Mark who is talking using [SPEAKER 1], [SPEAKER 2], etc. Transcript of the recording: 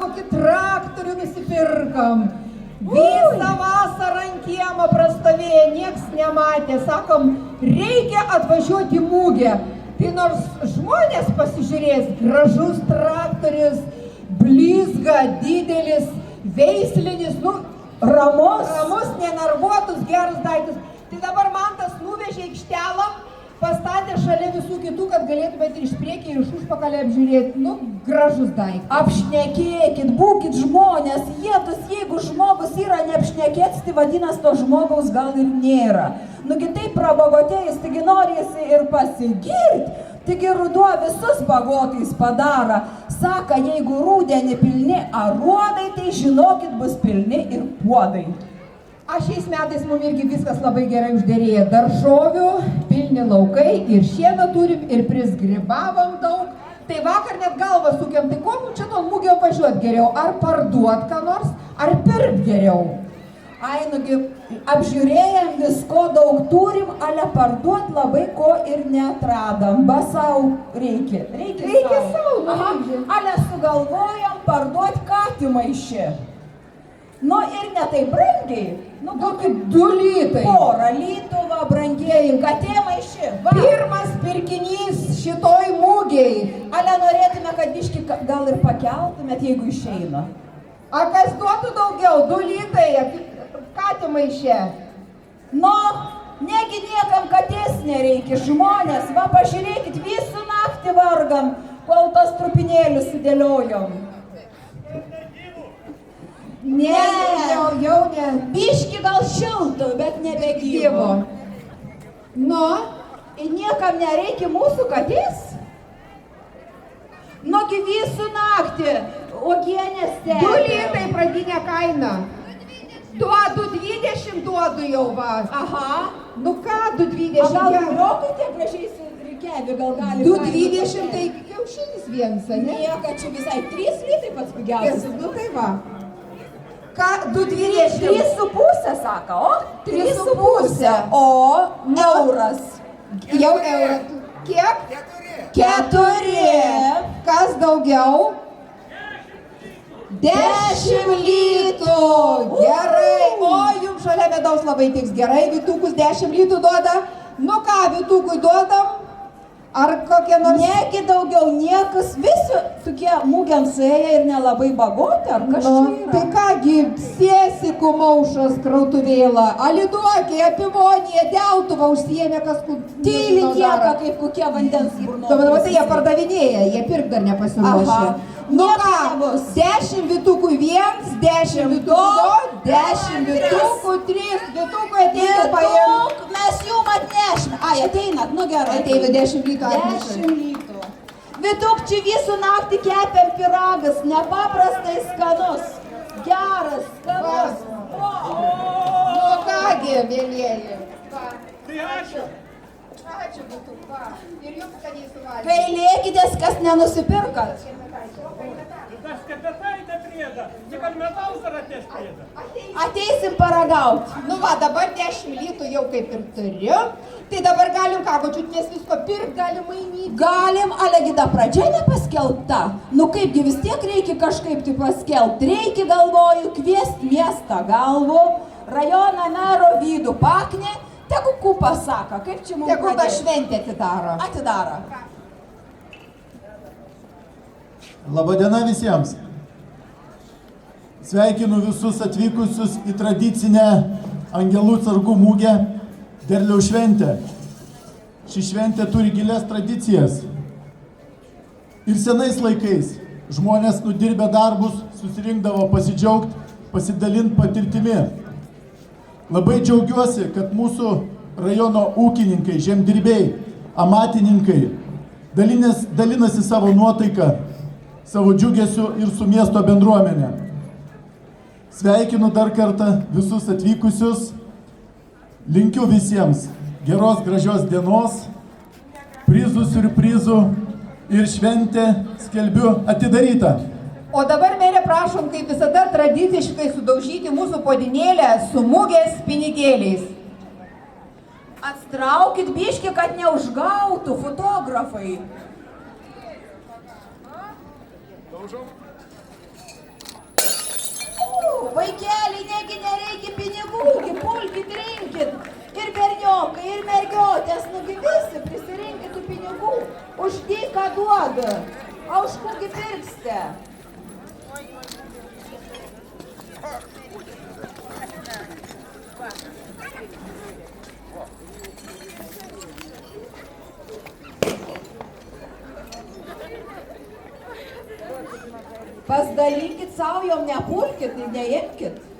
[SPEAKER 1] kokį traktorių nusipirkam. Visą vasarą ant kiemo prastovėję, nieks nematė. Sakom, reikia atvažiuoti į mugę. Tai nors žmonės pasižiūrės, gražus traktorius, blizga, didelis, veislinis, ramus, nenervuotus, gerus daiktus. Tai dabar man tas nuvežė aikštelą, pastatė šalia visų kitų, kad galėtumėte ir iš priekį, ir iš užpakalį apžiūrėti. Gražus daiktas.
[SPEAKER 2] Apšnekėkit, būkit žmonės, jeigu žmogus yra neapšnekėts, tai vadinasi, to žmogaus gal ir nėra. Kitaip prabagotėjus, taigi norisi ir pasigirt, taigi ruduo visus bagotais padara. Saka, jeigu rudenį pilni aruodai, tai žinokit, bus pilni ir puodai.
[SPEAKER 1] Šiais metais mums irgi viskas labai gerai užderėjo. Daržovių, pilni laukai ir šieno turim, ir prisgrybavom daug. Tai vakar net galvą sukiam, tai ko mums čia ton mugėm važiuot geriau? Ar parduot ką nors, ar pirkt geriau?
[SPEAKER 2] Apžiūrėjom visko daug turim, ale parduot labai ko ir netradam. Basau reikia.
[SPEAKER 1] Reikia sau.
[SPEAKER 2] Ale sugalvojom parduot katį maišį. Ir ne taip brangiai.
[SPEAKER 1] Kokį 2 litai.
[SPEAKER 2] Porą litų, brangieji, katė maiši.
[SPEAKER 1] Pirmas pirkinys šitoj mugėj.
[SPEAKER 2] Ale norėtume, kad biški gal ir pakeltumėt, jeigu išeina.
[SPEAKER 1] A kas duotų daugiau? 2 litai, katė maišė.
[SPEAKER 2] Negi niekam katės nereikia, žmonės. Pažiūrėkit, visų naktį vargam, kol tos trupinėlius sudėliojom.
[SPEAKER 1] Ne, jau ne.
[SPEAKER 2] Biški gal šiltų, bet nebegyvo. Ir niekam nereikia mūsų katės? Gi visų naktį, uogienės stebi.
[SPEAKER 1] 2 litai pradinė kaina. 2,20 duodu jau va.
[SPEAKER 2] Aha.
[SPEAKER 1] Ką 2,20?
[SPEAKER 2] O gal rokai tie gražiai sudrikėvi, gal gali.
[SPEAKER 1] 2,20 tai kiaušinis vienas, ne?
[SPEAKER 2] Nieka, čia visai 3 litai pats pigiausias.
[SPEAKER 1] Tai va. Ką 2,20?
[SPEAKER 2] 3,5 saka, o?
[SPEAKER 1] 3,5.
[SPEAKER 2] O, euras.
[SPEAKER 1] Jau euras. Kiek?
[SPEAKER 2] 4.
[SPEAKER 1] Kas daugiau? 10 litų. Gerai. O, jums šalia medaus labai tiks. Gerai, Vytukus 10 litų duoda. Ką Vytukui duodam? Ar kokie nors...
[SPEAKER 2] Negi daugiau niekas, visi tokie mūgiam suėję ir nelabai bagoti, ar kažkas yra?
[SPEAKER 1] Tai kągi, sėsikų maušas krautuvėlą, aliduokė, apivonė, deltuvą užsiėmė kažkur...
[SPEAKER 2] Tyli tieka, kaip kokie vandens burnos.
[SPEAKER 1] Tai jie pardavinėja, jie pirk dar nepasiruošė. Ką, 10 Vytukui 1, 10 Vytukui 2, 10 Vytukui 3, Vytukui ateina paėmė.
[SPEAKER 2] Mes jum atnešime. Ateinat, gerai.
[SPEAKER 1] Ateina 10 litų atneša.
[SPEAKER 2] 10 litų. Vytuk, čia visų naktį kepėm pyragas, nepaprastai skanus. Geras, skanus.
[SPEAKER 1] Kągi, vėlieji.
[SPEAKER 3] Tai ačiū.
[SPEAKER 1] Ačiū, Vytuk, va. Ir jums skaniai suvalgyti.
[SPEAKER 2] Gailėkitės, kas nenusipirkat.
[SPEAKER 3] Tas kapitaitė prieda, tik ar medaus ar atės prieda.
[SPEAKER 2] Ateisim paragaut.
[SPEAKER 1] Dabar 10 litų jau kaip ir turiu. Tai dabar galim ką, gočiutės visko pirkt, galim mainyti.
[SPEAKER 2] Galim, alegida pradžia nepaskelbta. Kaipgi vis tiek reikia kažkaip tai paskelbti. Reikia, galvoju, kviest miestą galvų, rajoną mero Vydų Paknį. Tegu Kupa saka, kaip čia mums
[SPEAKER 1] Tegu tą šventę atidaro.
[SPEAKER 2] Atidaro.
[SPEAKER 4] Labadiena visiems. Sveikinu visus atvykusius į tradicinę Angelų sargų mugę Derliaus šventę. Ši šventė turi gilias tradicijas. Ir senais laikais žmonės nudirbę darbus susirinkdavo pasidžiaugti, pasidalinti patirtimi. Labai džiaugiuosi, kad mūsų rajono ūkininkai, žemdirbiai, amatininkai dalinasi savo nuotaiką, savo džiugesiu ir su miesto bendruomenė. Sveikinu dar kartą visus atvykusius, linkiu visiems geros, gražios dienos, prizų, siurprizų ir šventę skelbiu atidarytą.
[SPEAKER 1] O dabar, merė, prašom, kaip visada, tradiciškai sudaužyti mūsų puodynėlę su mugės pinigėliais.
[SPEAKER 2] Atstraukit biškį, kad neužgautų fotografai. Vaikeli, negi nereikia pinigų, pulkit, rinkit. Ir berniokai, ir mergiotės, nugi visi prisirinkit tų pinigų. Už dyką duoda. O už kūgi pirksite? Pasidalykit savo, jom nepulkit, neimkit.